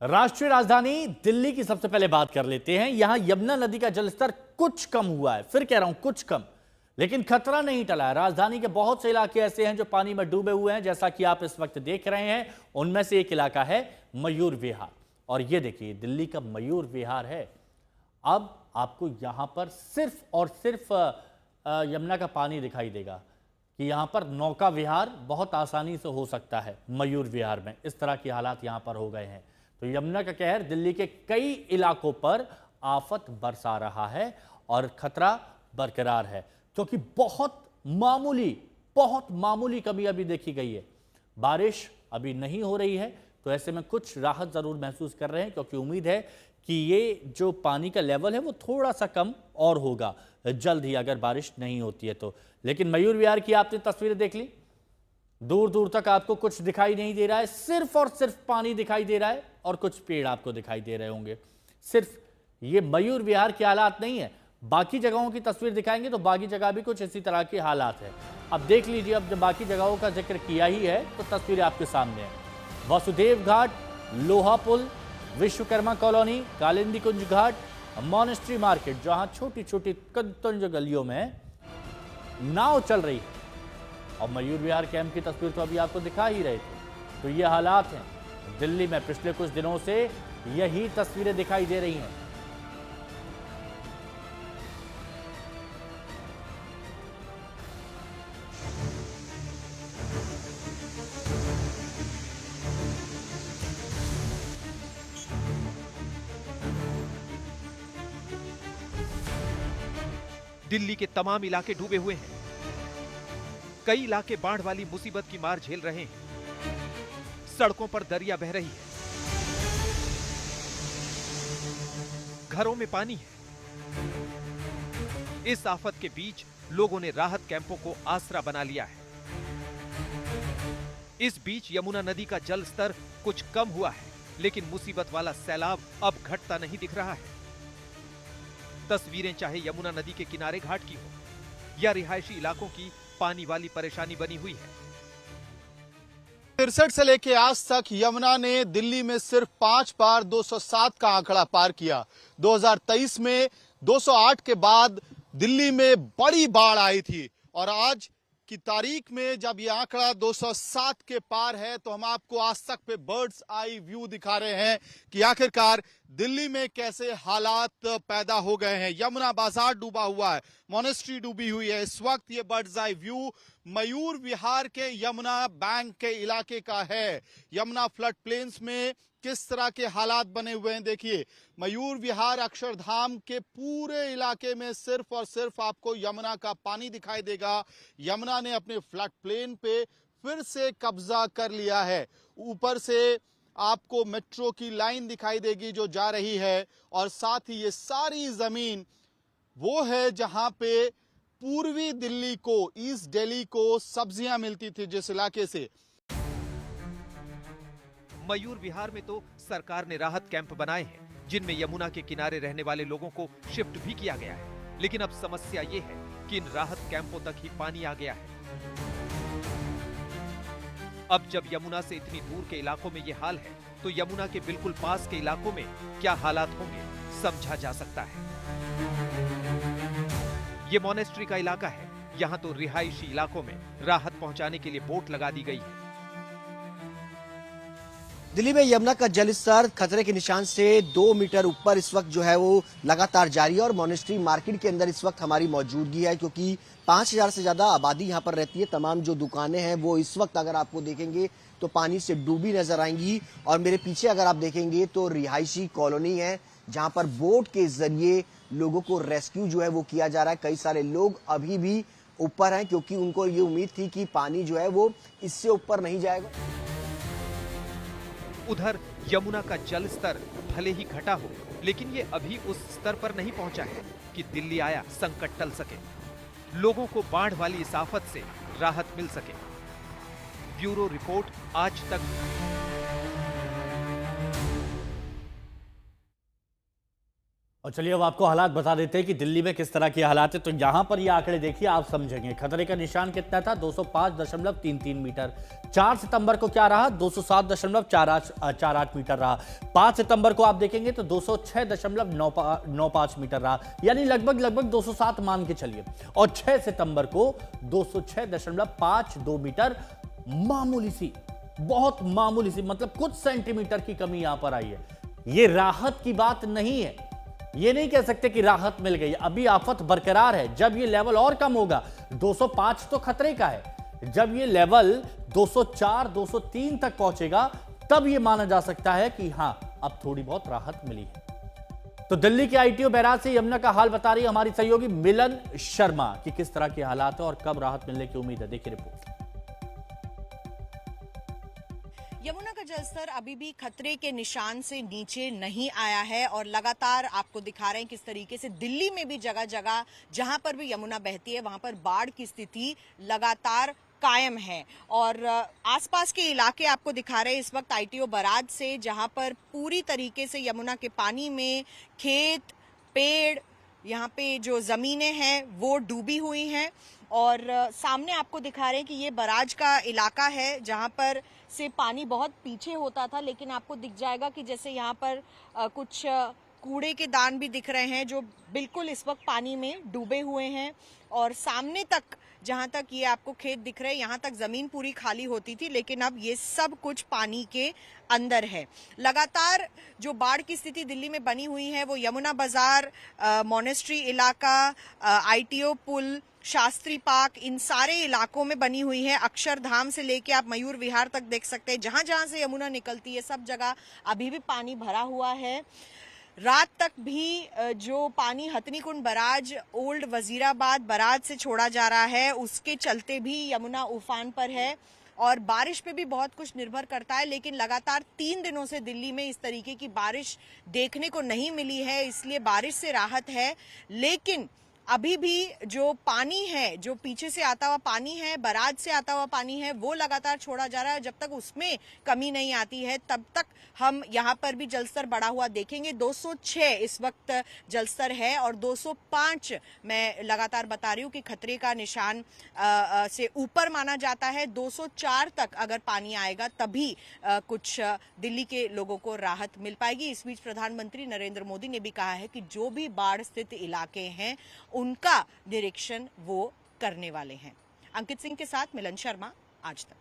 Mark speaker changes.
Speaker 1: राष्ट्रीय राजधानी दिल्ली की सबसे पहले बात कर लेते हैं। यहां यमुना नदी का जलस्तर कुछ कम हुआ है, फिर कह रहा हूं कुछ कम, लेकिन खतरा नहीं टला है। राजधानी के बहुत से इलाके ऐसे हैं जो पानी में डूबे हुए हैं, जैसा कि आप इस वक्त देख रहे हैं। उनमें से एक इलाका है मयूर विहार, और ये देखिए दिल्ली का मयूर विहार है। अब आपको यहां पर सिर्फ और सिर्फ यमुना का पानी दिखाई देगा कि यहां पर नौका विहार बहुत आसानी से हो सकता है। मयूर विहार में इस तरह की हालात यहां पर हो गए हैं। तो यमुना का कहर दिल्ली के कई इलाकों पर आफत बरसा रहा है और खतरा बरकरार है, क्योंकि बहुत मामूली कमी अभी देखी गई है। बारिश अभी नहीं हो रही है, तो ऐसे में कुछ राहत जरूर महसूस कर रहे हैं, क्योंकि उम्मीद है कि ये जो पानी का लेवल है वो थोड़ा सा कम और होगा जल्द ही, अगर बारिश नहीं होती है तो। लेकिन मयूर विहार की आपने तस्वीरें देख ली, दूर दूर तक आपको कुछ दिखाई नहीं दे रहा है, सिर्फ और सिर्फ पानी दिखाई दे रहा है और कुछ पेड़ आपको दिखाई दे रहे होंगे। सिर्फ ये मयूर विहार के हालात नहीं है, बाकी जगहों की तस्वीर दिखाएंगे तो बाकी जगह भी कुछ इसी तरह के हालात है। अब देख लीजिए, अब जब बाकी जगहों का जिक्र किया ही है तो तस्वीरें आपके सामने है। वसुदेव घाट, लोहा पुल, विश्वकर्मा कॉलोनी, कालिंदी कुंज घाट, मॉनेस्ट्री मार्केट, जहां छोटी छोटी कुंज गलियों में नाव चल रही है, और मयूर विहार कैंप की तस्वीर तो अभी आपको दिखा ही रहे थे। तो ये हालात हैं दिल्ली में, पिछले कुछ दिनों से यही तस्वीरें दिखाई दे रही हैं।
Speaker 2: दिल्ली के तमाम इलाके डूबे हुए हैं। कई इलाके बाढ़ वाली मुसीबत की मार झेल रहे हैं। सड़कों पर दरिया बह रही है, घरों में पानी है। इस आफत के बीच लोगों ने राहत कैंपों को आसरा बना लिया है। इस बीच यमुना नदी का जल स्तर कुछ कम हुआ है, लेकिन मुसीबत वाला सैलाब अब घटता नहीं दिख रहा है। तस्वीरें चाहे यमुना नदी के किनारे घाट की हो या रिहायशी इलाकों की, पानी वाली परेशानी बनी हुई है।
Speaker 3: 63 से लेके आज तक यमुना ने दिल्ली में सिर्फ 5 बार 207 का आंकड़ा पार किया। 2023 में 208 के बाद दिल्ली में बड़ी बाढ़ आई थी, और आज की तारीख में जब ये आंकड़ा 207 के पार है, तो हम आपको आज तक पे बर्ड्स आई व्यू दिखा रहे हैं कि आखिरकार दिल्ली में कैसे हालात पैदा हो गए हैं। यमुना बाजार डूबा हुआ है, मॉनेस्ट्री डूबी हुई है। इस वक्त ये birds eye view Mayur Vihar के यमुना बैंक के इलाके का है। यमुना फ्लड प्लेन्स में किस तरह के हालात बने हुए हैं देखिए। मयूर विहार अक्षरधाम के पूरे इलाके में सिर्फ और सिर्फ आपको यमुना का पानी दिखाई देगा। यमुना ने अपने फ्लड प्लेन पे फिर से कब्जा कर लिया है। ऊपर से आपको मेट्रो की लाइन दिखाई देगी जो जा रही है, और साथ ही ये सारी जमीन वो है जहां पे पूर्वी दिल्ली को, ईस्ट दिल्ली को सब्जियां मिलती थी, जिस इलाके से।
Speaker 2: मयूर विहार में तो सरकार ने राहत कैंप बनाए हैं, जिनमें यमुना के किनारे रहने वाले लोगों को शिफ्ट भी किया गया है। लेकिन अब समस्या ये है कि इन राहत कैंपों तक ही पानी आ गया है। अब जब यमुना से इतनी दूर के इलाकों में ये हाल है, तो यमुना के बिल्कुल पास के इलाकों में क्या हालात होंगे समझा जा सकता है। ये मॉनेस्ट्री का इलाका है। यहाँ तो रिहायशी इलाकों में राहत पहुंचाने के लिए बोट लगा दी गई है।
Speaker 4: दिल्ली में यमुना का जलस्तर खतरे के निशान से 2 मीटर ऊपर इस वक्त जो है वो लगातार जारी है, और मॉनेस्ट्री मार्केट के अंदर इस वक्त हमारी मौजूदगी है, क्योंकि 5000 से ज्यादा आबादी यहाँ पर रहती है। तमाम जो दुकानें हैं वो इस वक्त अगर आपको देखेंगे तो पानी से डूबी नजर आएंगी, और मेरे पीछे अगर आप देखेंगे तो रिहायशी कॉलोनी है, जहां पर बोट के जरिए लोगों को रेस्क्यू जो है वो किया जा रहा है। कई सारे लोग अभी भी ऊपर हैं, क्योंकि उनको ये उम्मीद थी कि पानी जो है वो इससे ऊपर नहीं जाएगा।
Speaker 2: उधर यमुना का जल स्तर भले ही घटा हो, लेकिन ये अभी उस स्तर पर नहीं पहुंचा है कि दिल्ली आया संकट टल सके, लोगों को बाढ़ वाली इस आफत से राहत मिल सके। ब्यूरो रिपोर्ट, आज तक।
Speaker 1: और चलिए अब आपको हालात बता देते हैं कि दिल्ली में किस तरह के हालात है। तो यहां पर ये आंकड़े देखिए, आप समझेंगे। खतरे का निशान कितना था? 205.33 मीटर। 4 सितंबर को क्या रहा? 207.48 मीटर रहा। 5 सितंबर को आप देखेंगे तो 206.95 मीटर रहा, यानी लगभग 207 मान के चलिए। और 6 सितंबर को 206.52 मीटर। मामूली सी, बहुत मामूली सी, मतलब कुछ सेंटीमीटर की कमी यहां पर आई है। ये राहत की बात नहीं है, ये नहीं कह सकते कि राहत मिल गई। अभी आफत बरकरार है। जब ये लेवल और कम होगा, 205 तो खतरे का है, जब ये लेवल 204 203 तक पहुंचेगा तब ये माना जा सकता है कि हां अब थोड़ी बहुत राहत मिली है। तो दिल्ली के आईटीओ बैराज से यमुना का हाल बता रही है हमारी सहयोगी मिलन शर्मा कि किस तरह के हालात है और कब राहत मिलने की उम्मीद है। देखिए रिपोर्ट।
Speaker 5: यमुना का जलस्तर अभी भी खतरे के निशान से नीचे नहीं आया है और लगातार आपको दिखा रहे हैं किस तरीके से दिल्ली में भी जगह जगह जहां पर भी यमुना बहती है वहां पर बाढ़ की स्थिति लगातार कायम है। और आसपास के इलाके आपको दिखा रहे हैं इस वक्त आईटीओ बैराज से, जहां पर पूरी तरीके से यमुना के पानी में खेत, पेड़, यहाँ पे जो जमीनें हैं वो डूबी हुई हैं। और सामने आपको दिखा रहे हैं कि ये बैराज का इलाका है जहाँ पर से पानी बहुत पीछे होता था, लेकिन आपको दिख जाएगा कि जैसे यहाँ पर कुछ कूड़े के दान भी दिख रहे हैं जो बिल्कुल इस वक्त पानी में डूबे हुए हैं। और सामने तक जहाँ तक ये आपको खेत दिख रहे हैं यहाँ तक जमीन पूरी खाली होती थी, लेकिन अब ये सब कुछ पानी के अंदर है। लगातार जो बाढ़ की स्थिति दिल्ली में बनी हुई है वो यमुना बाजार, मॉनेस्ट्री इलाका, आईटीओ पुल, शास्त्री पार्क, इन सारे इलाकों में बनी हुई है। अक्षरधाम से लेके आप मयूर विहार तक देख सकते हैं, जहां जहां से यमुना निकलती है सब जगह अभी भी पानी भरा हुआ है। रात तक भी जो पानी Hathnikund barrage, old Wazirabad barrage से छोड़ा जा रहा है उसके चलते भी यमुना उफान पर है। और बारिश पे भी बहुत कुछ निर्भर करता है, लेकिन लगातार 3 दिनों से दिल्ली में इस तरीके की बारिश देखने को नहीं मिली है, इसलिए बारिश से राहत है। लेकिन अभी भी जो पानी है, जो पीछे से आता हुआ पानी है, बैराज से आता हुआ पानी है, वो लगातार छोड़ा जा रहा है। जब तक उसमें कमी नहीं आती है तब तक हम यहाँ पर भी जलस्तर बढ़ा हुआ देखेंगे। 206 इस वक्त जलस्तर है और 205 मैं लगातार बता रही हूँ कि खतरे का निशान से ऊपर माना जाता है। 204 तक अगर पानी आएगा तभी कुछ दिल्ली के लोगों को राहत मिल पाएगी। इस बीच प्रधानमंत्री नरेंद्र मोदी ने भी कहा है कि जो भी बाढ़ स्थित इलाके हैं उनका निरीक्षण वो करने वाले हैं। अंकित सिंह के साथ मिलन शर्मा, आज तक।